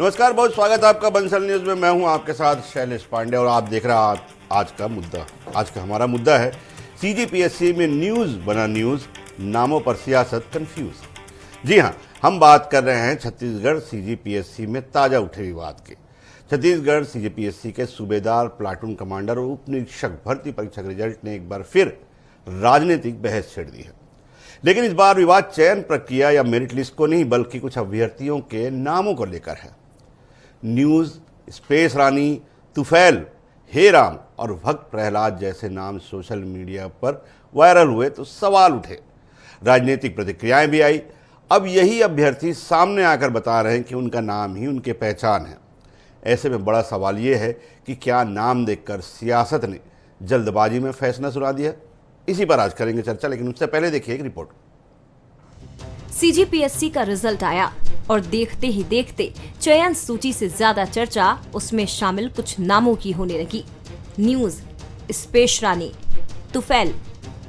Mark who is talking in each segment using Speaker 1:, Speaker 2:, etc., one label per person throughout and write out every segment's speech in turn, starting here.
Speaker 1: नमस्कार, बहुत स्वागत है आपका बंसल न्यूज में। मैं हूं आपके साथ शैलेश पांडे और आप देख रहे हैं आज का मुद्दा। आज का हमारा मुद्दा है सीजीपीएससी में न्यूज बना न्यूज, नामों पर सियासत कंफ्यूज। जी हां, हम बात कर रहे हैं छत्तीसगढ़ सीजीपीएससी में ताजा उठे विवाद के। छत्तीसगढ़ सीजीपीएससी के सूबेदार, प्लाटून कमांडर और उप निरीक्षक भर्ती परीक्षा के रिजल्ट ने एक बार फिर राजनीतिक बहस छेड़ दी है। लेकिन इस बार विवाद चयन प्रक्रिया या मेरिट लिस्ट को नहीं, बल्कि कुछ अभ्यर्थियों के नामों को लेकर है। न्यूज, स्पेस रानी, तुफैल, हेराम और भक्त प्रहलाद जैसे नाम सोशल मीडिया पर वायरल हुए तो सवाल उठे, राजनीतिक प्रतिक्रियाएं भी आई। अब यही अभ्यर्थी सामने आकर बता रहे हैं कि उनका नाम ही उनके पहचान है। ऐसे में बड़ा सवाल ये है कि क्या नाम देखकर सियासत ने जल्दबाजी में फैसला सुना दिया? इसी पर आज करेंगे चर्चा, लेकिन उससे पहले देखिए एक रिपोर्ट।
Speaker 2: सीजीपीएससी का रिजल्ट आया और देखते ही देखते चयन सूची से ज्यादा चर्चा उसमें शामिल कुछ नामों की होने लगी। न्यूज, स्पेस रानी, तुफैल,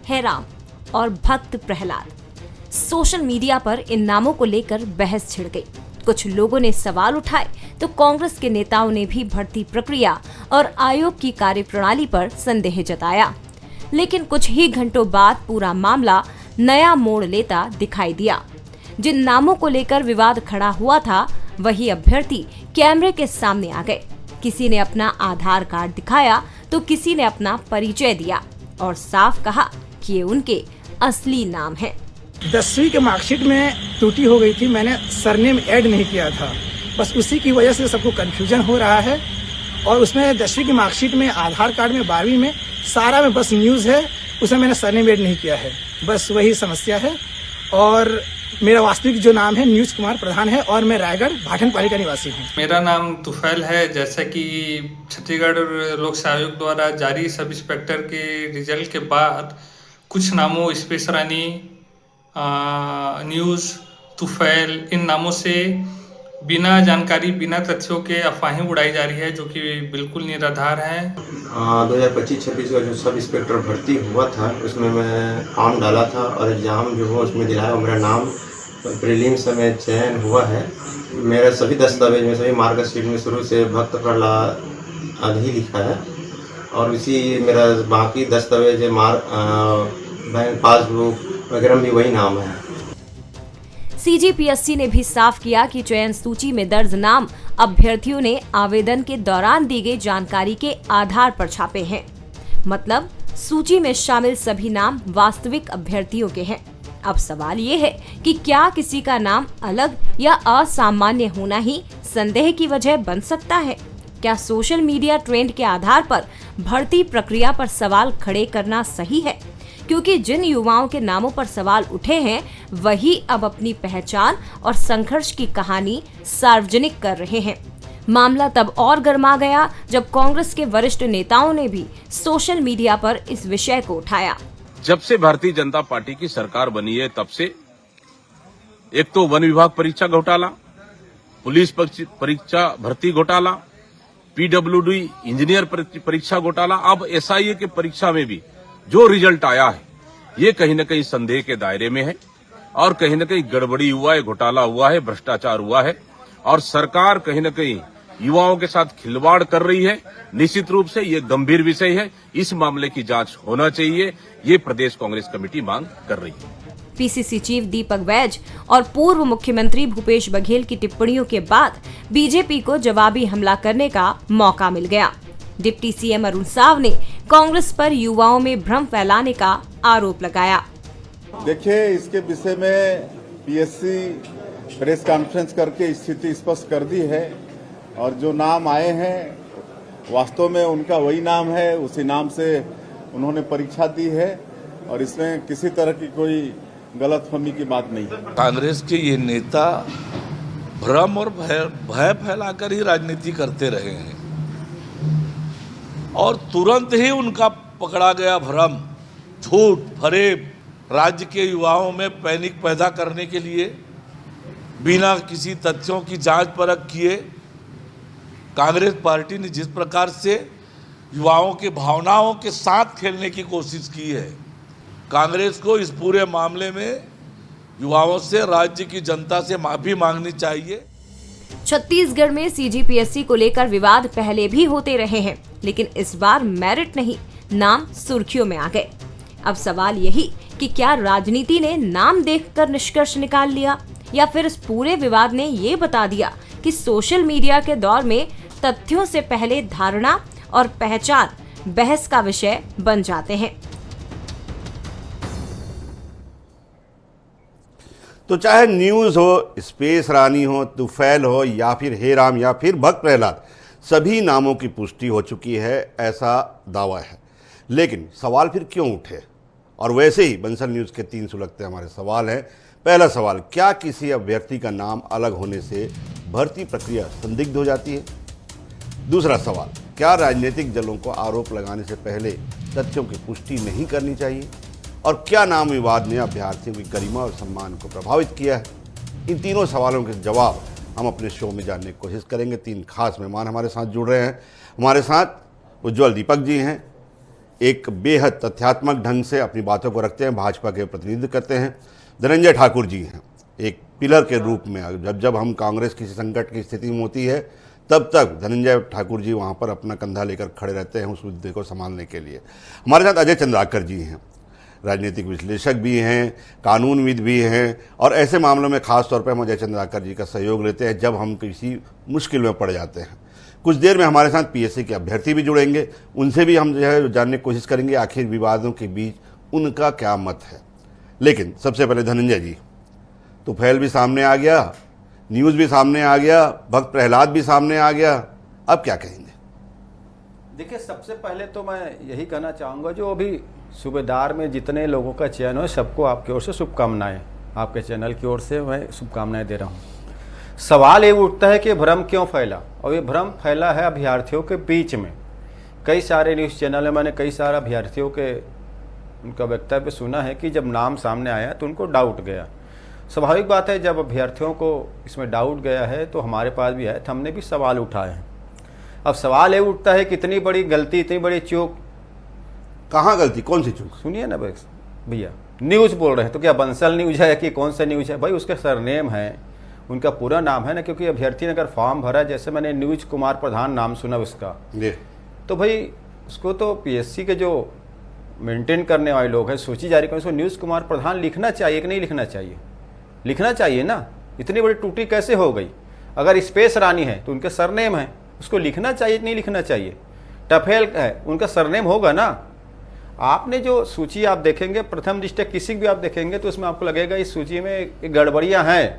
Speaker 2: हेराम और भक्त प्रहलाद। सोशल मीडिया पर इन नामों को लेकर बहस छिड़ गई। कुछ लोगों ने सवाल उठाए तो कांग्रेस के नेताओं ने भी भर्ती प्रक्रिया और आयोग की कार्यप्रणाली पर संदेह जताया। लेकिन कुछ ही घंटों बाद पूरा मामला नया मोड़ लेता दिखाई दिया। जिन नामों को लेकर विवाद खड़ा हुआ था, वही अभ्यर्थी कैमरे के सामने आ गए। किसी ने अपना आधार कार्ड दिखाया तो किसी ने अपना परिचय दिया और साफ कहा कि ये उनके असली नाम है।
Speaker 3: 10वीं के मार्कशीट में त्रुटि हो गई थी, मैंने सरनेम ऐड नहीं किया था, बस उसी की वजह से सबको कंफ्यूजन हो रहा है। और उसमें 10वीं की मार्कशीट में, आधार कार्ड में, 12वीं में, सारा में बस न्यूज है, उसमें मैंने सरनेम ऐड नहीं किया है, बस वही समस्या है। और मेरा वास्तविक जो नाम है न्यूज कुमार प्रधान है और मैं रायगढ़ भाटनपाली का निवासी हूँ।
Speaker 4: मेरा नाम तुफैल है। जैसा कि छत्तीसगढ़ लोक सेवा आयोग द्वारा जारी सब इंस्पेक्टर के रिजल्ट के बाद कुछ नामों स्पेस रानी, न्यूज, तुफैल, इन नामों से बिना जानकारी, बिना तथ्यों के अफवाहें उड़ाई जा रही है, जो कि बिल्कुल निराधार है।
Speaker 5: 2025-26 का जो सब इंस्पेक्टर भर्ती हुआ था, उसमें मैं फॉर्म डाला था और एग्ज़ाम जो हुआ उसमें दिलाया, मेरा नाम प्रीलिम्स में चयन हुआ है। मेरे सभी दस्तावेज में, सभी मार्कशीट में शुरू से भक्त प्रहलाद ही लिखा है और इसी मेरा बाकी दस्तावेज बैंक पासबुक वगैरह में भी वही नाम है।
Speaker 2: सीजीपीएससी ने भी साफ किया कि चयन सूची में दर्ज नाम अभ्यर्थियों ने आवेदन के दौरान दी गई जानकारी के आधार पर छापे हैं। मतलब सूची में शामिल सभी नाम वास्तविक अभ्यर्थियों के हैं। अब सवाल ये है कि क्या किसी का नाम अलग या असामान्य होना ही संदेह की वजह बन सकता है? क्या सोशल मीडिया ट्रेंड के आधार पर भर्ती प्रक्रिया पर सवाल खड़े करना सही है? क्योंकि जिन युवाओं के नामों पर सवाल उठे हैं, वही अब अपनी पहचान और संघर्ष की कहानी सार्वजनिक कर रहे हैं। मामला तब और गर्मा गया जब कांग्रेस के वरिष्ठ नेताओं ने भी सोशल मीडिया पर इस विषय को उठाया।
Speaker 6: जब से भारतीय जनता पार्टी की सरकार बनी है, तब से एक तो वन विभाग परीक्षा घोटाला, पुलिस परीक्षा भर्ती घोटाला, पीडब्ल्यूडी इंजीनियर परीक्षा घोटाला, अब एसआईए की परीक्षा में भी जो रिजल्ट आया है, ये कहीं न कहीं संदेह के दायरे में है और कहीं न कहीं गड़बड़ी हुआ है, घोटाला हुआ है, भ्रष्टाचार हुआ है और सरकार कहीं न कहीं युवाओं के साथ खिलवाड़ कर रही है। निश्चित रूप से ये गंभीर विषय है, इस मामले की जांच होना चाहिए, ये प्रदेश कांग्रेस कमेटी मांग कर रही है।
Speaker 2: पीसीसी चीफ दीपक बैज और पूर्व मुख्यमंत्री भूपेश बघेल की टिप्पणियों के बाद बीजेपी को जवाबी हमला करने का मौका मिल गया। डिप्टी सीएम अरुण साव ने कांग्रेस पर युवाओं में भ्रम फैलाने का आरोप लगाया।
Speaker 7: देखिए, इसके विषय में पीएससी प्रेस कॉन्फ्रेंस करके स्थिति स्पष्ट कर दी है और जो नाम आए हैं वास्तव में उनका वही नाम है, उसी नाम से उन्होंने परीक्षा दी है और इसमें किसी तरह की कोई गलतफहमी की बात नहीं है।
Speaker 8: कांग्रेस के ये नेता भ्रम और भय फैलाकर ही राजनीति करते रहे हैं और तुरंत ही उनका पकड़ा गया भ्रम, झूठ, फरेब राज्य के युवाओं में पैनिक पैदा करने के लिए बिना किसी तथ्यों की जांच परख किए कांग्रेस पार्टी ने जिस प्रकार से युवाओं के भावनाओं के साथ खेलने की कोशिश की है, कांग्रेस को इस पूरे मामले में युवाओं से, राज्य की जनता से माफी मांगनी चाहिए।
Speaker 2: छत्तीसगढ़ में सीजीपीएससी को लेकर विवाद पहले भी होते रहे हैं, लेकिन इस बार मेरिट नहीं, नाम सुर्खियों में आ गए। अब सवाल यही कि क्या राजनीति ने नाम देखकर निष्कर्ष निकाल लिया, या फिर इस पूरे विवाद ने ये बता दिया कि सोशल मीडिया के दौर में तथ्यों से पहले धारणा और पहचान बहस का विषय बन जाते हैं।
Speaker 1: तो चाहे न्यूज़ हो, स्पेस रानी हो, तुफैल हो, या फिर हे राम, या फिर भक्त प्रहलाद, सभी नामों की पुष्टि हो चुकी है, ऐसा दावा है। लेकिन सवाल फिर क्यों उठे? और वैसे ही बंसल न्यूज़ के 3 सुलगते हमारे सवाल हैं। पहला सवाल, क्या किसी अभ्यर्थी का नाम अलग होने से भर्ती प्रक्रिया संदिग्ध हो जाती है? दूसरा सवाल, क्या राजनीतिक दलों को आरोप लगाने से पहले तथ्यों की पुष्टि नहीं करनी चाहिए? और क्या नाम विवाद ने अभ्यर्थियों की गरिमा और सम्मान को प्रभावित किया है? इन तीनों सवालों के जवाब हम अपने शो में जानने की कोशिश करेंगे। 3 खास मेहमान हमारे साथ जुड़ रहे हैं। हमारे साथ उज्ज्वल दीपक जी हैं, एक बेहद तथ्यात्मक ढंग से अपनी बातों को रखते हैं, भाजपा के प्रतिनिधित्व करते हैं। धनंजय ठाकुर जी हैं, एक पिलर के रूप में, जब हम कांग्रेस किसी संकट की स्थिति में होती है तब तक धनंजय ठाकुर जी वहाँ पर अपना कंधा लेकर खड़े रहते हैं उस मुद्दे को संभालने के लिए। हमारे साथ अजय चंद्राकर जी हैं, राजनीतिक विश्लेषक भी हैं, कानूनविद भी हैं, और ऐसे मामलों में खास तौर पर हम अजय चंद्राकर जी का सहयोग लेते हैं जब हम किसी मुश्किल में पड़ जाते हैं। कुछ देर में हमारे साथ पीएससी के अभ्यर्थी भी जुड़ेंगे, उनसे भी हम जो है जानने की कोशिश करेंगे आखिर विवादों के बीच उनका क्या मत है। लेकिन सबसे पहले धनंजय जी, तुफैल भी सामने आ गया, न्यूज़ भी सामने आ गया, भक्त प्रहलाद भी सामने आ गया, अब क्या कहेंगे?
Speaker 9: देखिए, सबसे पहले तो मैं यही कहना चाहूँगा, जो अभी सूबेदार में जितने लोगों का चयन हो, सबको आपकी ओर से शुभकामनाएं, आपके चैनल की ओर से मैं शुभकामनाएं दे रहा हूँ। सवाल ये उठता है कि भ्रम क्यों फैला, और ये भ्रम फैला है अभ्यर्थियों के बीच में। कई सारे न्यूज़ चैनल में मैंने कई सारे अभ्यर्थियों के उनका वक्तव्य सुना है कि जब नाम सामने आया तो उनको डाउट गया। स्वाभाविक बात है, जब अभ्यर्थियों को इसमें डाउट गया है तो हमारे पास भी है, तो हमने भी सवाल उठाए हैं। अब सवाल ये उठता है कि इतनी बड़ी गलती, इतनी बड़ी चूक,
Speaker 1: कहाँ गलती, कौन सी चूक?
Speaker 9: सुनिए ना भैया, न्यूज़ बोल रहे हैं तो क्या बंसल न्यूज़ है कि कौन सा न्यूज़ है? भाई उसके सरनेम है, उनका पूरा नाम है ना, क्योंकि अभ्यर्थी ने अगर फॉर्म भरा, जैसे मैंने न्यूज कुमार प्रधान नाम सुना उसका, तो भाई उसको तो पीएससी के जो मेंटेन करने वाले लोग हैं, सूची जारी करने, उसको न्यूज कुमार प्रधान लिखना चाहिए कि नहीं लिखना चाहिए? लिखना चाहिए ना। इतनी बड़ी त्रुटि कैसे हो गई? अगर स्पेस रानी है तो उनके सरनेम है, उसको लिखना चाहिए कि नहीं लिखना चाहिए? टफेल है, उनका सरनेम होगा ना। आपने जो सूची आप देखेंगे, प्रथम दृष्टया किसी भी आप देखेंगे तो उसमें आपको लगेगा इस सूची में गड़बड़ियां हैं,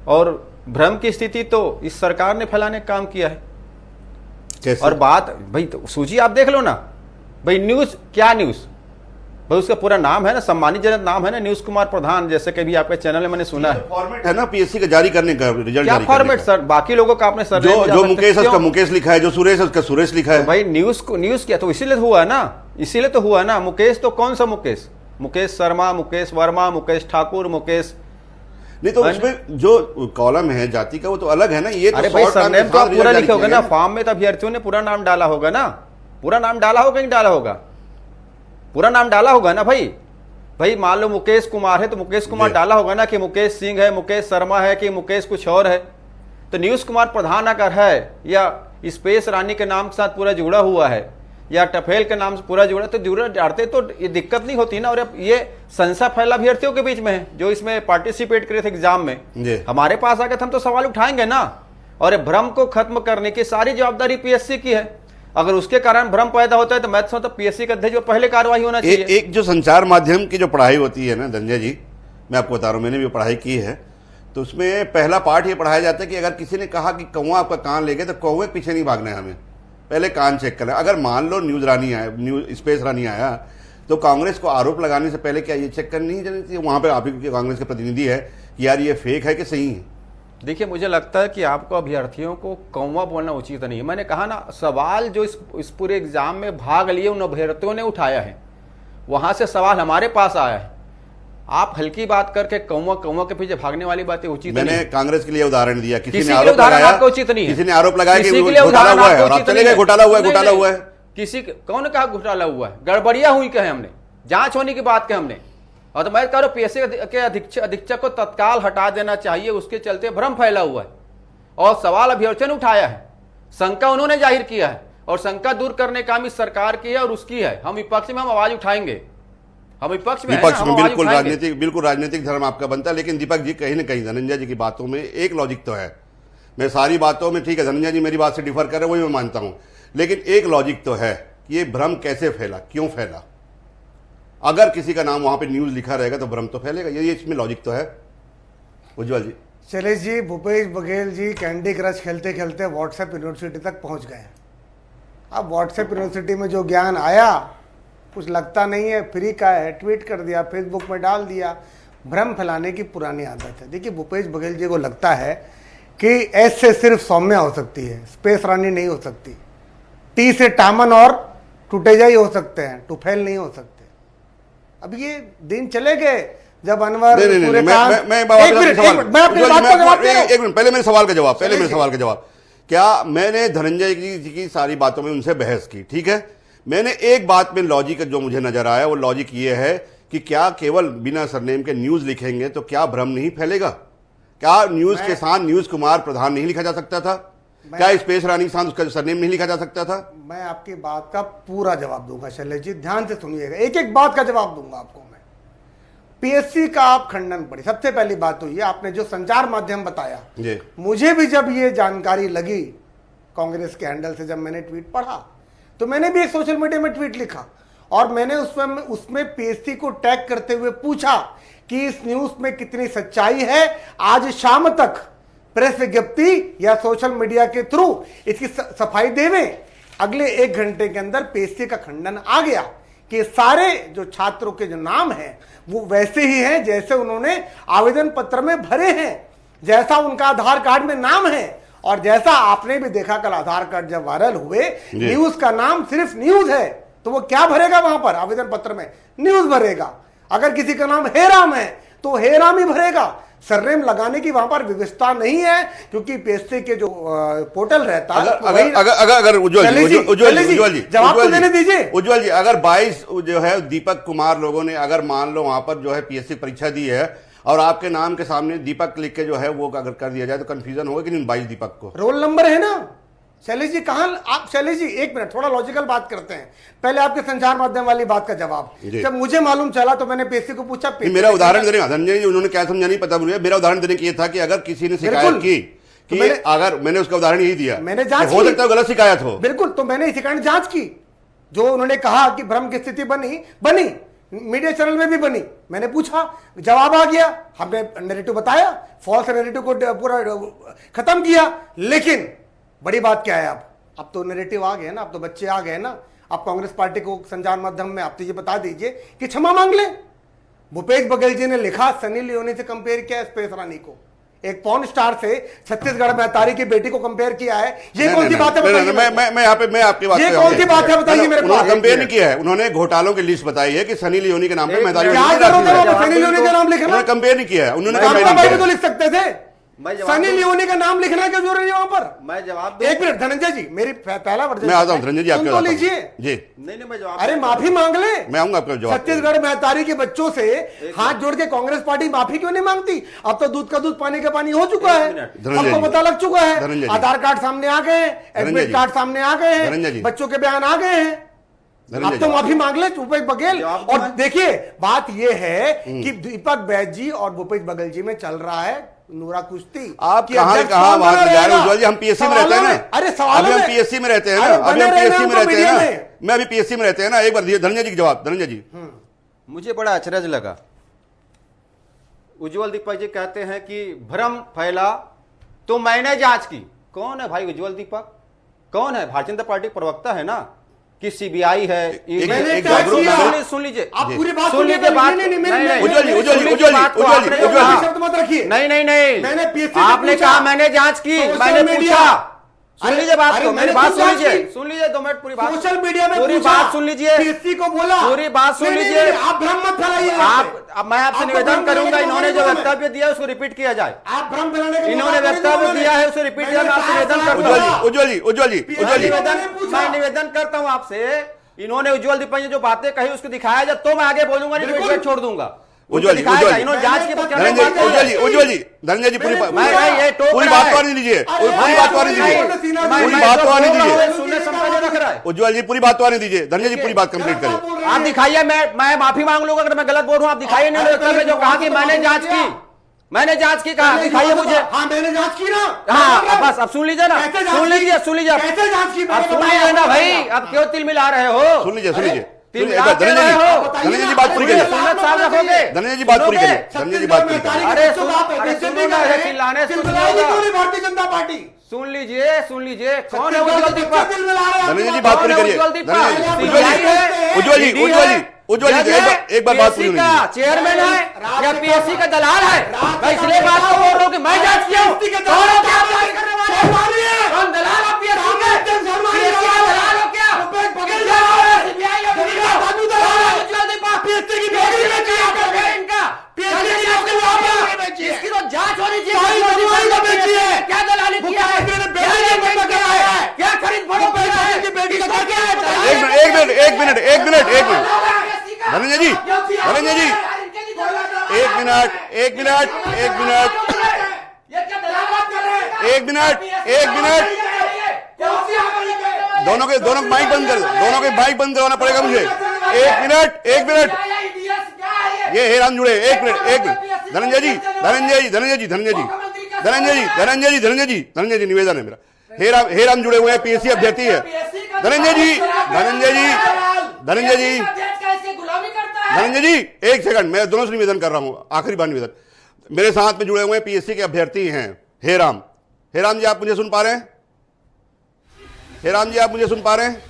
Speaker 9: और भ्रम की स्थिति तो इस सरकार ने फैलाने का काम किया है।
Speaker 1: कैसे?
Speaker 9: और बात भाई, तो सूची आप देख लो ना भाई। न्यूज क्या न्यूज भाई, उसका पूरा नाम है ना, सम्मानितजनक नाम है ना, न्यूज कुमार प्रधान, जैसे कि भी आपके चैनल में मैंने सुना है।
Speaker 1: फॉर्मेट है ना पीएससी का जारी करने का, रिजल्ट
Speaker 9: क्या
Speaker 1: जारी
Speaker 9: फॉर्मेट सर? बाकी लोगों का आपने सर
Speaker 1: जो मुकेश है उसका मुकेश लिखा है, जो सुरेश है उसका सुरेश लिखा है।
Speaker 9: तो भाई न्यूज किया तो इसीलिए हुआ ना, इसीलिए तो हुआ ना। मुकेश तो कौन सा मुकेश? मुकेश शर्मा, मुकेश वर्मा, मुकेश ठाकुर, मुकेश
Speaker 1: नहीं, तो उसमें जो कॉलम है जाति का वो तो अलग है ना। ये
Speaker 9: अरे भाई सरनेम तो आप पूरा लिखे होगा ना, फॉर्म में तो अभ्यर्थियों ने पूरा नाम डाला होगा ना, पूरा नाम डाला होगा नहीं डाला होगा? पूरा नाम डाला होगा ना भाई। भाई मान लो मुकेश कुमार है तो मुकेश कुमार डाला होगा ना, कि मुकेश सिंह है, मुकेश शर्मा है, कि मुकेश कुछ और है। तो न्यूज कुमार प्रधान अगर है, या स्पेस रानी के नाम के साथ पूरा जुड़ा हुआ है, या टफेल के नाम से पूरा जुड़ा, तो जुड़ा डालते तो ये दिक्कत नहीं होती ना। और ये संशय फैला अभ्यर्थियों के बीच में है जो इसमें पार्टिसिपेट करे थे एग्जाम में। हमारे पास आकर हम तो सवाल उठाएंगे ना, और भ्रम को खत्म करने की सारी जवाबदारी पीएससी की है। अगर उसके कारण भ्रम पैदा होता है तो मैं तो पीएससी के अध्यक्ष पहले कार्रवाई होना चाहिए।
Speaker 1: एक जो संचार माध्यम की जो पढ़ाई होती है ना धनंजय जी, मैं आपको बता रहा हूँ, मैंने भी पढ़ाई की है, तो उसमें पहला पार्ट ये पढ़ाया जाता है कि अगर किसी ने कहा कि कौवा आपका कान ले गया तो कौवे के पीछे नहीं भागना है, हमें पहले कान चेक करना। अगर मान लो न्यूज रानी आया, न्यूज स्पेस रानी आया, तो कांग्रेस को आरोप लगाने से पहले क्या ये चेक करनी नहीं चाहिए? वहां पर आप ही कांग्रेस के प्रतिनिधि है कि यार ये फेक है कि सही है?
Speaker 9: देखिए, मुझे लगता है कि आपको अभ्यर्थियों को कौवा बोलना उचित नहीं है। मैंने कहा ना, सवाल जो इस पूरे एग्जाम में भाग लिए उन अभ्यर्थियों ने उठाया है, वहां से सवाल हमारे पास आया है। आप हल्की बात करके कौवा के पीछे भागने वाली बातें उचित नहीं है।
Speaker 1: मैंने कांग्रेस के लिए उदाहरण दिया, किसी ने
Speaker 9: आरोप लगाया, उचित नहीं है।
Speaker 1: किसी ने आरोप लगाया कि घोटाला हुआ है, और आप चले गए घोटाला हुआ है, घोटाला हुआ है।
Speaker 9: किसी कौन कहा घोटाला हुआ है? गड़बड़ियां हुई कहे हमने, जांच होने की बात कहे हमने। और तो मैं कह रहा हूं पीएससी के अधीक्षक को तत्काल हटा देना चाहिए, उसके चलते भ्रम फैला हुआ है। और सवाल अभ्यर्थियों ने उठाया है, शंका उन्होंने जाहिर किया है और शंका दूर करने का काम इस सरकार की है और उसकी है। हम विपक्ष में हम आवाज उठाएंगे, हम विपक्ष में
Speaker 1: बिल्कुल राजनीतिक धर्म आपका बनता है। लेकिन दीपक जी कहीं ना कहीं धनंजय जी की बातों में एक लॉजिक तो है। मैं सारी बातों में ठीक है, धनंजय जी मेरी बात से डिफर कर रहे हैं, वही मैं मानता हूं, लेकिन एक लॉजिक तो है कि ये भ्रम कैसे फैला, क्यों फैला। अगर किसी का नाम वहां पे न्यूज लिखा रहेगा तो भ्रम तो फैलेगा, ये इसमें लॉजिक तो है। उज्जवल जी।
Speaker 10: शैलेश जी, भूपेश बघेल जी कैंडी क्रश खेलते खेलते व्हाट्सएप यूनिवर्सिटी तक पहुंच गए। अब व्हाट्सएप यूनिवर्सिटी में जो ज्ञान आया कुछ लगता नहीं है, फ्री का है, ट्वीट कर दिया, फेसबुक में डाल दिया। भ्रम फैलाने की पुरानी आदत है। देखिए, भूपेश बघेल जी को लगता है कि एस से सिर्फ सौम्या हो सकती है, स्पेस रानी नहीं हो सकती, टी से टामन और टूटेजा ही हो सकते हैं, टुफैल नहीं हो सकते। अब ये दिन चले गए जब अनवर
Speaker 1: एक मिनट पहले मेरे सवाल का जवाब। क्या मैंने धनंजय जी की सारी बातों में उनसे बहस की, ठीक है, मैंने एक बात में लॉजिक जो मुझे नजर आया वो लॉजिक ये है कि क्या केवल बिना सरनेम के न्यूज लिखेंगे तो क्या भ्रम नहीं फैलेगा? क्या न्यूज के साथ न्यूज कुमार प्रधान नहीं लिखा जा सकता था? क्या स्पेस रानी के साथ उसका सरनेम नहीं लिखा जा सकता था?
Speaker 10: मैं आपकी बात का पूरा जवाब दूंगा शैलेश जी, ध्यान से सुनिएगा, एक एक बात का जवाब दूंगा आपको मैं। पीएससी का आप खंडन पढ़े। सबसे पहली बात तो ये, आपने जो संचार माध्यम बताया, मुझे भी जब ये जानकारी लगी कांग्रेस के हैंडल से, जब मैंने ट्वीट पढ़ा तो मैंने भी एक सोशल मीडिया में ट्वीट लिखा और मैंने उसमें पीएससी को टैग करते हुए पूछा कि इस न्यूज में कितनी सच्चाई है। आज शाम तक प्रेस विज्ञप्ति या सोशल मीडिया के थ्रू इसकी सफाई देवें। अगले 1 घंटे के अंदर पीएससी का खंडन आ गया कि सारे जो छात्रों के जो नाम हैं वो वैसे ही हैं जैसे उन्होंने आवेदन पत्र में भरे हैं, जैसा उनका आधार कार्ड में नाम है। और जैसा आपने भी देखा कल आधार कार्ड जब वायरल हुए, न्यूज का नाम सिर्फ न्यूज है, तो वो क्या भरेगा वहां पर आवेदन पत्र में? न्यूज भरेगा। अगर किसी का नाम हेराम है तो हेराम ही भरेगा। सरनेम लगाने की वहां पर व्यवस्था नहीं है, क्योंकि पीएससी के जो पोर्टल रहता है।
Speaker 1: अगर उज्जवल जी
Speaker 10: जवाब तो देने दीजिए।
Speaker 1: उज्जवल जी, अगर 22 जो है दीपक कुमार लोगों ने अगर मान लो वहां पर जो है पीएससी परीक्षा दी है और आपके नाम के सामने दीपक लिख के जो है वो अगर कर दिया जाए तो कंफ्यूजन होगा कि नहीं? 22 दीपक को
Speaker 10: रोल नंबर है ना। शैलेश जी कहां आप, शैलेश जी एक मिनट, थोड़ा लॉजिकल बात करते हैं। पहले आपके संचार माध्यम वाली बात का जवाब। जब मुझे मालूम चला तो मैंने पीएससी को पूछा।
Speaker 1: मेरा उदाहरण देने धनंजय जी उन्होंने क्या समझा नहीं पता मुझे। मेरा उदाहरण देने की ये था कि अगर किसी ने शिकायत की कि अगर मैंने उसका उदाहरण यही दिया,
Speaker 10: मैंने जांच
Speaker 1: हो सकता है गलत शिकायत हो।
Speaker 10: बिल्कुल, तो मैंने इसी कारण जांच की। जो उन्होंने कहा कि भ्रम की स्थिति बनी मीडिया चैनल में भी बनी, मैंने पूछा, जवाब आ गया, हमने नैरेटिव बताया, फॉल्स नैरेटिव को पूरा खत्म किया। लेकिन बड़ी बात क्या है, अब तो नैरेटिव आ गए ना, अब तो बच्चे आ गए ना। अब कांग्रेस पार्टी को संचार माध्यम में आप तो ये बता दीजिए कि क्षमा मांग ले। भूपेश बघेल जी ने लिखा, सनी लियोनी से कंपेयर किया स्पेस रानी को, एक पॉर्न स्टार से छत्तीसगढ़ में अतारी की बेटी को कंपेयर किया है। ये कौन सी बात है बताइए?
Speaker 1: मैं आपकी बात,
Speaker 10: ये कौन सी बात है बताइए मेरे को?
Speaker 1: कंपेयर नहीं किया है, उन्होंने घोटालों की लिस्ट बताई है कि सनी लियोनी के नाम पे
Speaker 10: क्या जरूरत है सनी लियोनी का नाम लिखना?
Speaker 1: कंपेयर नहीं किया है उन्होंने।
Speaker 10: तो लिख सकते थे, सनी लियोनी का नाम लिखना क्या जरूरी है वहां पर?
Speaker 9: मैं जवाब,
Speaker 10: एक मिनट धनंजय जी, मेरी पहला वर्जन
Speaker 1: मैं आता हूं धनंजय जी, आपके
Speaker 10: लीजिए
Speaker 1: जी।
Speaker 9: नहीं मैं जवाब,
Speaker 10: अरे माफी मांग ले,
Speaker 1: मैं आऊंगा आपका जवाब।
Speaker 10: छत्तीसगढ़ में अतारी के बच्चों से हाथ जोड़ के कांग्रेस पार्टी माफी क्यों नहीं मांगती? अब तो दूध का दूध पानी का पानी हो चुका है, सबको पता लग चुका है। आधार कार्ड सामने आ गए, एडमिट कार्ड सामने आ गए हैं, बच्चों के बयान आ गए हैं। अब तो माफी मांग ले भूपेश बघेल। और देखिए बात यह है कि दीपक बैज जी और भूपेश बघेल जी में चल रहा है नूरा कुश्ती।
Speaker 1: आप कहां बात जा रहे हो? हम पीएससी में रहते हैं ना।
Speaker 10: अरे सवाल
Speaker 1: हम पीएससी में रहते हैं ना, अभी हम पीएससी में रहते हैं ना, मैं अभी पीएससी में रहते हैं ना। एक बार धनंजय जी का जवाब। धनंजय जी,
Speaker 9: मुझे बड़ा अचरज लगा। उज्जवल दीपक जी कहते हैं कि भ्रम फैला तो मैंने जांच की। कौन है भाई उज्जवल दीपक? कौन है? भारतीय जनता पार्टी प्रवक्ता है ना कि सीबीआई है? सुन लीजिए,
Speaker 10: आप पूरी बात
Speaker 9: सुन लीजिए बात। नहीं, आपने कहा मैंने जांच की, मैंने पूछा। सुन लीजिए बात को, मेरी बात सुन लीजिए 2 मिनट, पूरी बात,
Speaker 10: सोशल मीडिया में
Speaker 9: पूरी बात सुन लीजिए,
Speaker 10: पीएससी को बोला,
Speaker 9: पूरी बात सुन लीजिए।
Speaker 10: आप भ्रम मत फैलाइए।
Speaker 9: आप मैं आपसे निवेदन करूंगा, इन्होंने जो वक्तव्य दिया उसको रिपीट किया जाए।
Speaker 10: आप भ्रम फैलाने का
Speaker 9: इन्होंने वक्तव्य दिया है उसे रिपीट किया। मैं आपसे निवेदन करूंगा, मैं निवेदन करता हूं आपसे, इन्होंने उज्जवल दीपक जी जो बातें कही उसको दिखाया जाए तो मैं आगे बोलूंगा, नहीं तो छोड़ दूंगा।
Speaker 1: उज्ज्वल जी,
Speaker 9: दिखाएगा,
Speaker 1: उज्ज्वल जी।
Speaker 9: इन्होंने जांच की बात कर रहे हैं,
Speaker 1: धनंजय
Speaker 9: बात नहीं
Speaker 1: उज्ज्वल जी,
Speaker 9: है।
Speaker 1: उज्ज्वल जी, धनंजय जी पूरी
Speaker 9: मैं ये टोक
Speaker 1: पूरी
Speaker 9: रहा
Speaker 1: बात
Speaker 9: है।
Speaker 1: तो आने दीजिए, पूरी
Speaker 9: मैं
Speaker 1: बात तो आने दीजिए, पूरी बात तो आने दीजिए।
Speaker 9: सुनने समझने रख रहा है।
Speaker 1: उज्ज्वल जी पूरी बात तो आने दीजिए, धनंजय जी पूरी बात कंप्लीट करिए।
Speaker 9: आप दिखाइए, मैं माफी मांग लूंगा अगर मैं गलत बोल रहा हूं। आप दिखाइए न्यूज़ में जो कहा कि मैंने जांच की, मैंने जांच की, कहा दिखाइए मुझे।
Speaker 10: हाँ मैंने जांच की ना।
Speaker 9: हाँ बस अब सुन लीजिए ना,
Speaker 10: कैसे जांच
Speaker 9: सुन
Speaker 10: की?
Speaker 9: लीजिए, सुन लीजिए
Speaker 10: कैसे जांच की?
Speaker 9: अब सुन लीजिए ना भाई, अब क्यों तिल मिला रहे हो?
Speaker 1: सुन लीजिए, सुन लीजिए,
Speaker 9: तिल
Speaker 1: सुनिए,
Speaker 9: मिला
Speaker 1: धनंजय
Speaker 9: रहे हो।
Speaker 1: जी, धनंजय जी बात पूरी करिए,
Speaker 9: सुनत साल रखोगे,
Speaker 1: धनंजय जी बात पूरी करिए, धनंजय जी बात पूरी करिए।
Speaker 9: अरे सुनो ना, चिल्लाने से कुछ नहीं होगा।
Speaker 10: भारतीय जनता पार्टी
Speaker 9: सुन लीजिए, सुन लीजिए, कौन है उज्ज्वल दीपक?
Speaker 1: धनंजय जी बात पूरी करिए,
Speaker 9: उज्ज्वल दीपक?
Speaker 1: उज्ज्वल जी, उज्ज्वल जी, उज्ज्वल जी, उज्ज्वल जी, एक बार बात पूरी होनी चाहिए।
Speaker 9: चेयरमैन है या पीएससी का दलाल है? मैं इसलिए बात को बोल रहा हूँ कि मैं जांच किया हूँ। कौन हो क्या बात करने वाले? कौन दलाल हो पीएससी के? पीएससी का दलाल हो क्या? सीबीआई हो उज्ज्वल दीपक? पीएससी की नौकरी इनका, पीएससी की नौकरी, इसकी तो जांच होनी चाहिए। क्या दलाली किया है? क्या खरीद फरोख्त किया है? इसको क्या है?
Speaker 1: एक मिनट धनंजय जी, धनंजय जी, एक मिनट, दोनों के माइक बंद कर, दोनों के माइक बंद करवाना पड़ेगा मुझे। एक मिनट, ये हेराम जुड़े, एक मिनट, धनंजय जी, निवेदन है मेरा, हेराम जुड़े हुए हैं, पीएससी अभ्यर्थी है। धनंजय जी, एक सेकंड, मैं दोनों से निवेदन कर रहा हूं, आखिरी बार निवेदन, मेरे साथ में जुड़े हुए पीएससी के अभ्यर्थी हैं हेराम जी, आप मुझे सुन पा रहे हैं? हेराम जी, आप मुझे सुन पा रहे हैं?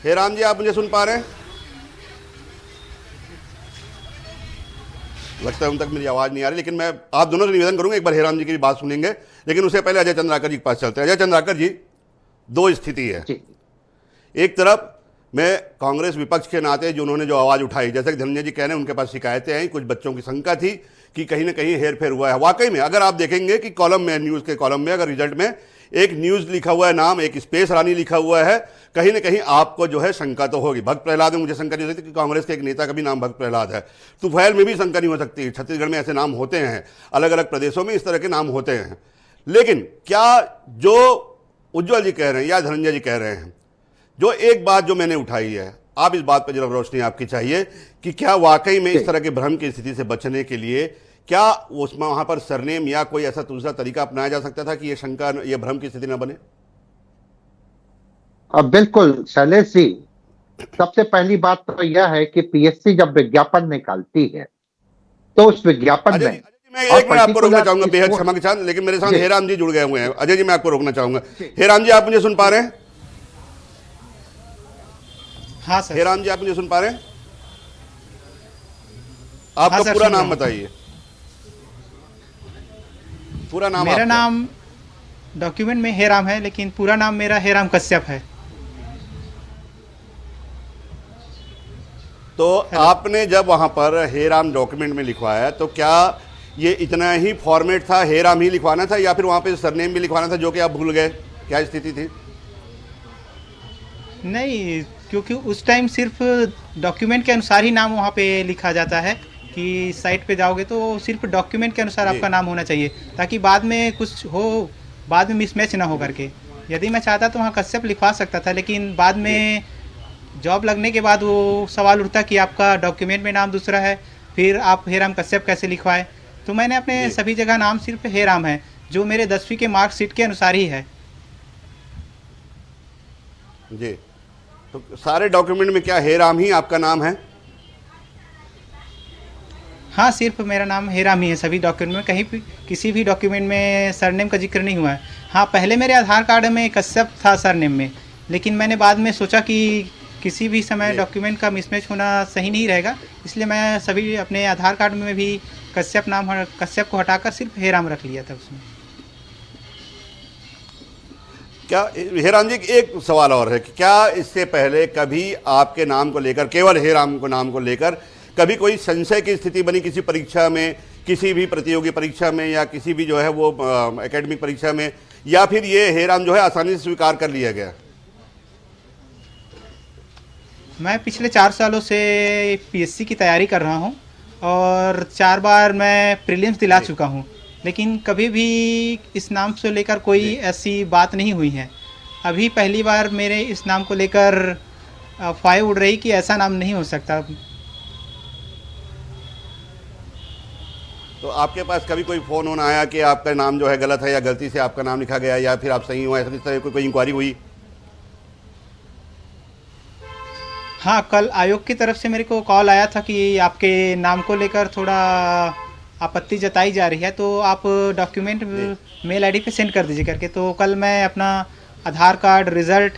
Speaker 1: हेराम जी, आप मुझे सुन पा रहे हैं? लगता है उन तक मेरी आवाज नहीं आ रही, लेकिन मैं आप दोनों से निवेदन करूंगा, एक बार हेराम जी की बात सुनेंगे, लेकिन उससे पहले अजय चंद्राकर जी के पास चलते हैं। अजय चंद्राकर जी, दो स्थिति है। एक तरफ मैं कांग्रेस विपक्ष के नाते जो उन्होंने जो आवाज उठाई, जैसे कि धनंजय जी कह रहे हैं, उनके पास शिकायतें आई, कुछ बच्चों की शंका थी कि कहीं ना कहीं हेरफेर हुआ है। वाकई में अगर आप देखेंगे कि कॉलम में, न्यूज के कॉलम में अगर रिजल्ट में एक न्यूज लिखा हुआ है, नाम एक स्पेस रानी लिखा हुआ है, कहीं ना कहीं आपको जो है शंका तो होगी। भक्त प्रहलाद में मुझे शंका नहीं हो सकती कि कांग्रेस के एक नेता का भी नाम भक्त प्रहलाद है, तुफैल में भी शंका नहीं हो सकती। छत्तीसगढ़ में ऐसे नाम होते हैं, अलग अलग प्रदेशों में इस तरह के नाम होते हैं। लेकिन क्या जो उज्ज्वल जी कह रहे हैं या धनंजय जी कह रहे हैं, जो एक बात जो मैंने उठाई है, आप इस बात पर जरा रोशनी आपकी चाहिए कि क्या वाकई में इस तरह के भ्रम की स्थिति से बचने के लिए क्या उसमें वहां पर सरनेम या कोई ऐसा दूसरा तरीका अपनाया जा सकता था कि ये शंका, ये भ्रम की स्थिति न बने?
Speaker 11: बिल्कुल शैलेश जी, सबसे पहली बात तो यह है कि पीएससी जब विज्ञापन निकालती है तो उस विज्ञापन में,
Speaker 1: मैं एक मिनट आपको रोकना चाहूंगा, बेहद क्षमा के साथ, लेकिन मेरे साथ हेराम जी जुड़ गए हुए हैं। अजय जी, मैं आपको रोकना चाहूंगा। हेराम जी, आप मुझे सुन पा रहे हैं?
Speaker 12: हाँ सर।
Speaker 1: हेराम जी, आप मुझे सुन पा रहे हैं? आपका
Speaker 12: हाँ सर,
Speaker 1: पूरा नाम बताइए, पूरा नाम।
Speaker 12: मेरा नाम डॉक्यूमेंट में हेराम है, लेकिन पूरा नाम मेरा हेराम कश्यप है।
Speaker 1: तो आपने जब वहां पर हेराम डॉक्यूमेंट में लिखवाया, तो क्या ये इतना ही फॉर्मेट था, हेराम ही लिखवाना था, या फिर वहां पे सरनेम भी लिखवाना था जो कि आप भूल गए? क्या स्थिति थी?
Speaker 12: नहीं, क्योंकि उस टाइम सिर्फ डॉक्यूमेंट के अनुसार ही नाम वहाँ पे लिखा जाता है कि साइट पे जाओगे तो सिर्फ डॉक्यूमेंट के अनुसार आपका नाम होना चाहिए, ताकि बाद में कुछ हो, बाद में मिसमैच ना हो करके। यदि मैं चाहता तो वहाँ कश्यप लिखवा सकता था, लेकिन बाद में जॉब लगने के बाद वो सवाल उठता कि आपका डॉक्यूमेंट में नाम दूसरा है, फिर आप हेराम कश्यप कैसे लिखवाए। तो मैंने अपने सभी जगह नाम सिर्फ हेराम है, जो मेरे 10वीं के मार्कशीट के अनुसार ही है।
Speaker 1: जी, तो सारे डॉक्यूमेंट में क्या हेराम ही आपका नाम है?
Speaker 12: हाँ, सिर्फ मेरा नाम हेराम ही है सभी डॉक्यूमेंट में, कहीं भी किसी भी डॉक्यूमेंट में सरनेम का जिक्र नहीं हुआ है। हाँ, पहले मेरे आधार कार्ड में कश्यप था सरनेम में, लेकिन मैंने बाद में सोचा कि किसी भी समय डॉक्यूमेंट का मिसमैच होना सही नहीं रहेगा, इसलिए मैं सभी अपने आधार कार्ड में भी कश्यप नाम, कश्यप को हटाकर सिर्फ हेराम रख लिया था उसमें।
Speaker 1: क्या हेराम जी, एक सवाल और है कि क्या इससे पहले कभी आपके नाम को लेकर, केवल हेराम को नाम को लेकर, कभी कोई संशय की स्थिति बनी किसी परीक्षा में, किसी भी प्रतियोगी परीक्षा में, या किसी भी जो है वो एकेडमिक परीक्षा में, या फिर ये हेराम जो है आसानी से स्वीकार कर लिया गया?
Speaker 12: मैं पिछले 4 सालों से पीएससी की तैयारी कर रहा हूं और 4 बार मैं प्रीलिम्स दिला चुका हूं, लेकिन कभी भी इस नाम से लेकर कोई ऐसी बात नहीं हुई है। अभी पहली बार मेरे इस नाम को लेकर अफवाहें उड़ रही कि ऐसा नाम नहीं हो सकता।
Speaker 1: तो आपके पास कभी कोई फ़ोन होना आया कि आपका नाम जो है गलत है या गलती से आपका नाम लिखा गया या फिर आप सही हो, ऐसा इस तरह कोई इंक्वायरी हुई?
Speaker 12: हाँ, कल आयोग की तरफ से मेरे को कॉल आया था कि आपके नाम को लेकर थोड़ा आपत्ति जताई जा रही है, तो आप डॉक्यूमेंट मेल आईडी पे सेंड कर दीजिए करके। तो कल मैं अपना आधार कार्ड रिज़ल्ट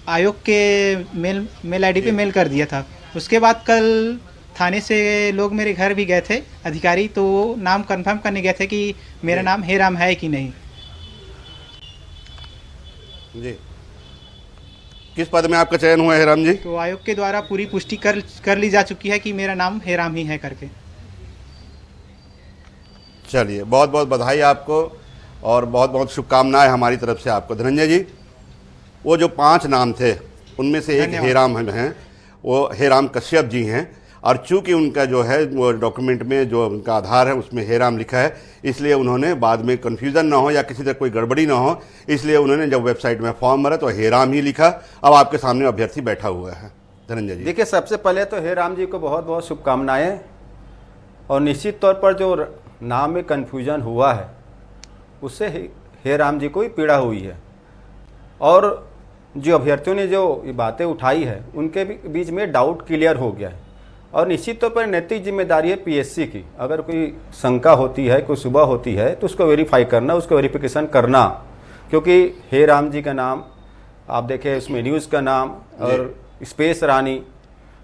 Speaker 12: आयोग के मेल आईडी पे मेल कर दिया था। उसके बाद कल थाने से लोग मेरे घर भी गए थे, अधिकारी, तो वो नाम कंफर्म करने गए थे कि मेरा नाम हेराम है कि नहीं।
Speaker 1: जी, किस पद में आपका चयन हुआ है हेराम जी?
Speaker 12: तो आयोग के द्वारा पूरी पुष्टि कर ली जा चुकी है कि मेरा नाम हेराम ही है करके।
Speaker 1: चलिए, बहुत बहुत बधाई आपको और बहुत बहुत शुभकामनाएं हमारी तरफ से आपको। धनंजय जी, वो जो 5 नाम थे उनमें से एक हेराम हैं, वो हेराम कश्यप जी हैं, और चूंकि उनका जो है वो डॉक्यूमेंट में जो उनका आधार है उसमें हेराम लिखा है, इसलिए उन्होंने बाद में कन्फ्यूज़न ना हो या किसी तरह कोई गड़बड़ी ना हो, इसलिए उन्होंने जब वेबसाइट में फॉर्म भरा तो हेराम ही लिखा। अब आपके सामने अभ्यर्थी बैठा हुआ है। धनंजय जी,
Speaker 9: देखिए, सबसे पहले तो हेराम जी को बहुत बहुत शुभकामनाएं। और निश्चित तौर पर जो नाम में कन्फ्यूजन हुआ है उससे हेराम जी को ही पीड़ा हुई है, और जो अभ्यर्थियों ने जो ये बातें उठाई है उनके बीच में डाउट क्लियर हो गया है। और निश्चित तौर पर नैतिक जिम्मेदारी है पीएससी की, अगर कोई शंका होती है, कोई सुबह होती है, तो उसको वेरीफाई करना, उसको वेरिफिकेशन करना। क्योंकि हेराम जी का नाम आप देखें, उसमें न्यूज़ का नाम और स्पेस रानी,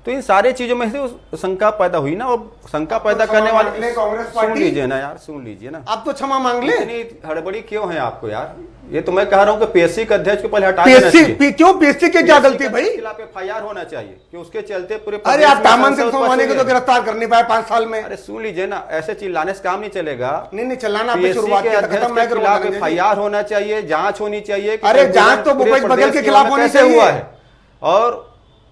Speaker 9: तो इन सारे चीज़ों में से शंका पैदा हुई ना, और शंका पैदा करने वाले
Speaker 10: कांग्रेस
Speaker 9: सुन
Speaker 10: पार्टी,
Speaker 9: लीजिए ना यार, सुन लीजिए ना।
Speaker 10: आप तो क्षमा मांग ले।
Speaker 9: इतनी हड़बड़ी क्यों है आपको यार? ये तो मैं कह रहा हूँ कि पीएससी के अध्यक्ष को पहले हटा देना चाहिए।
Speaker 10: क्यों पीएससी के क्या गलती भाई?
Speaker 9: खिलाफ एफआईआर होना चाहिए कि उसके चलते पूरे।
Speaker 10: अरे आप दामन सिंह सोमानी को तो गिरफ्तार कर नहीं पाए 5 साल में।
Speaker 9: अरे सुन लीजिए ना, ऐसे चिल्लाने से काम नहीं चलेगा।
Speaker 10: नहीं चिल्लाना, आपने शुरुआत किया था, खत्म मैं करूंगा।
Speaker 9: एफआईआर होना चाहिए, जांच होनी चाहिए।
Speaker 10: अरे जांच तो भूपेश बघेल के खिलाफ होनी चाहिए
Speaker 9: हुआ है, और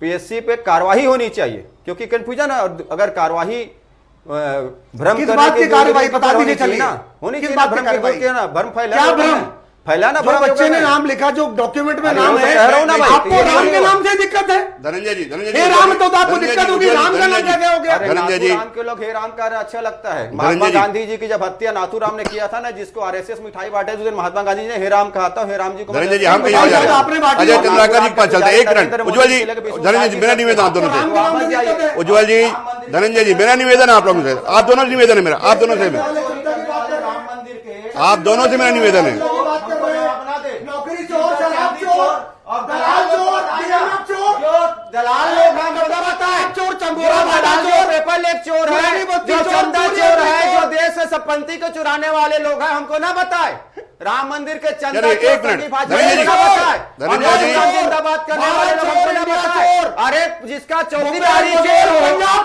Speaker 9: पीएससी पे कार्रवाई होनी चाहिए, क्योंकि कंफ्यूजन है। अगर कार्रवाई भ्रम
Speaker 10: किस बात की कार्रवाई बता दीजिए, चलिए
Speaker 9: ना होनी
Speaker 10: किस बात की कार्रवाई?
Speaker 9: भ्रम
Speaker 10: फैलाना जो बच्चे ने नाम लिखा, जो डॉक्यूमेंट में नाम है,
Speaker 9: आपको
Speaker 10: राम के नाम से दिक्कत है।
Speaker 1: धनंजय जी,
Speaker 10: हे राम तो आपको दिक्कत होगी, राम का नाम कैसे हो गया?
Speaker 9: धनंजय जी, राम के लोग हे राम का अच्छा लगता है। महात्मा गांधी जी की जब हत्या नाथूराम ने किया था ना, जिसको आरएसएस मिठाई बांटे, उस दिन महात्मा गांधी जी ने हे राम कहा था। हे राम जी को
Speaker 1: धनंजय जी, हम कहीं जा रहे हैं, अजय चंद्राकर जी के पास चलते। एक मिनट, उज्ज्वल जी, धनंजय जी, मेरा निवेदन आप दोनों से। उज्ज्वल जी, धनंजय जी, मेरा निवेदन आप लोगों से, आप दोनों से निवेदन है मेरा, आप दोनों से मेरा निवेदन है।
Speaker 10: नौकरी चोर, शराब चोर, दलाल चोर, दलाल लोग नाम बताए, चोर चंगोरा चोर, पेपर लेक चोर है, जो चंदा चोर है, जो देश से संपत्ति को चुराने वाले लोग हैं, हमको ना बताए। राम मंदिर के चंदा
Speaker 1: एक मिनट,
Speaker 10: जिंदाबाद करने वाले लोग हमको ना बताए। अरे जिसका चौकीदारी चोर हो,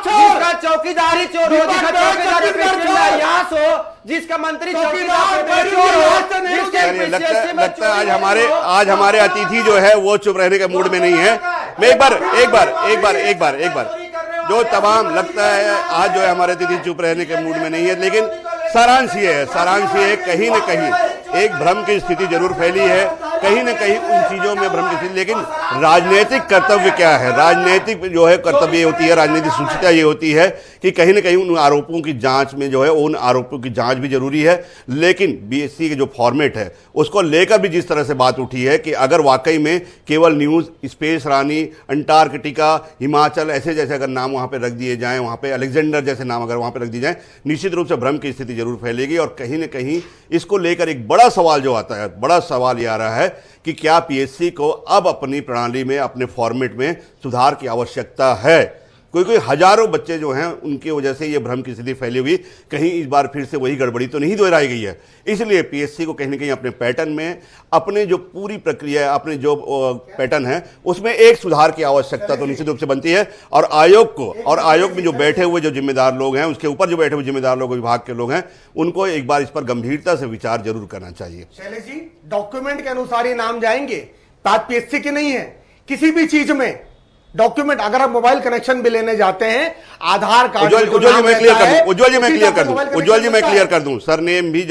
Speaker 10: जिसका चौकीदारी चोर हो, जिसका चौकीदारी प्रयास हो, जिसका मंत्री चौकीदार चोर हो, जिसके
Speaker 1: लगता है आज हमारे अतिथि जो है वो चुप रहने के मूड में नहीं है। मैं एक बार जो तमाम लगता है आज जो है हमारे अतिथि चुप रहने के मूड में नहीं है, लेकिन सारांश ये है कहीं न कहीं एक भ्रम की स्थिति जरूर फैली है, कहीं न कहीं उन चीजों में भ्रम की स्थिति। लेकिन राजनीतिक कर्तव्य क्या है? राजनीतिक जो है कर्तव्य होती है, राजनीतिक सूचिता ये होती है कि कहीं न कहीं उन आरोपों की जांच में जो है उन आरोपों की जांच भी जरूरी है। लेकिन बीएससी के जो फॉर्मेट है उसको लेकर भी जिस तरह से बात उठी है कि अगर वाकई में केवल न्यूज़, स्पेस रानी, अंटार्कटिका, हिमाचल ऐसे जैसे अगर नाम वहाँ पे रख दिए जाएं, वहाँ पे अलेक्जेंडर जैसे नाम अगर वहाँ पे रख दिए जाएं, निश्चित रूप से भ्रम की स्थिति जरूर फैलेगी। और कहीं न कहीं इसको लेकर एक बड़ा सवाल जो आता है, बड़ा सवाल ये आ रहा है कि क्या पीएससी को अब अपनी प्रणाली में, अपने फॉर्मेट में सुधार की आवश्यकता है? कोई हजारों बच्चे जो हैं उनकी वजह से ये भ्रम की स्थिति फैली हुई, कहीं इस बार फिर से वही गड़बड़ी तो नहीं दोहराई गई है। इसलिए पीएससी को कहीं ना कहीं अपने पैटर्न में, अपने जो पूरी प्रक्रिया है, अपने जो पैटर्न है उसमें एक सुधार की आवश्यकता तो निश्चित रूप से बनती है। और आयोग में जो बैठे हुए जो जिम्मेदार लोग हैं, उसके ऊपर जो बैठे हुए जिम्मेदार लोग, विभाग के लोग हैं, उनको एक बार इस पर गंभीरता से विचार जरूर करना चाहिए।
Speaker 10: शैलेश जी, डॉक्यूमेंट के अनुसार ही नाम जाएंगे, बात पीएससी की नहीं है। किसी भी चीज में डॉक्यूमेंट, अगर आप मोबाइल कनेक्शन भी लेने जाते हैं, आधार कार्ड
Speaker 1: उज्ज्वल जी मैं क्लियर कर दूं, उज्ज्वल जी मैं क्लियर कर दूं, सरनेम भी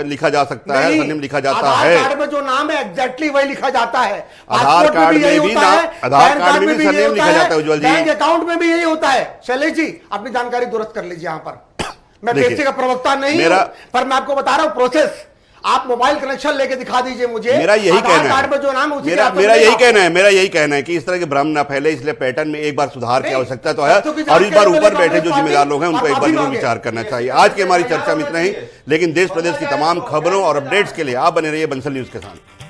Speaker 1: लिखा जा सकता है, सरनेम लिखा जाता है,
Speaker 10: आधार कार्ड में जो नाम है एग्जैक्टली वही लिखा जाता है,
Speaker 1: आधार कार्ड में भी आधार कार्ड में भी सरनेम लिखा जाता है उज्ज्वल जी,
Speaker 10: बैंक अकाउंट में भी यही होता है। शैलेश जी अपनी जानकारी दुरुस्त कर लीजिए। यहाँ पर मैं पीएससी का प्रवक्ता नहीं हूं, पर मैं आपको बता रहा हूं प्रोसेस। आप मोबाइल कनेक्शन लेके दिखा दीजिए मुझे,
Speaker 1: मेरा यही कहना है,
Speaker 10: जो नाम
Speaker 1: मेरा यही कहना है कि इस तरह के भ्रम ना फैले, इसलिए पैटर्न में एक बार सुधार की आवश्यकता तो है, और इस बार ऊपर बैठे जो जिम्मेदार लोग हैं उनको एक बार विचार करना चाहिए। आज की हमारी चर्चा में इतना ही, लेकिन देश प्रदेश की तमाम खबरों और अपडेट्स के लिए आप बने रहिए बंसल न्यूज के साथ।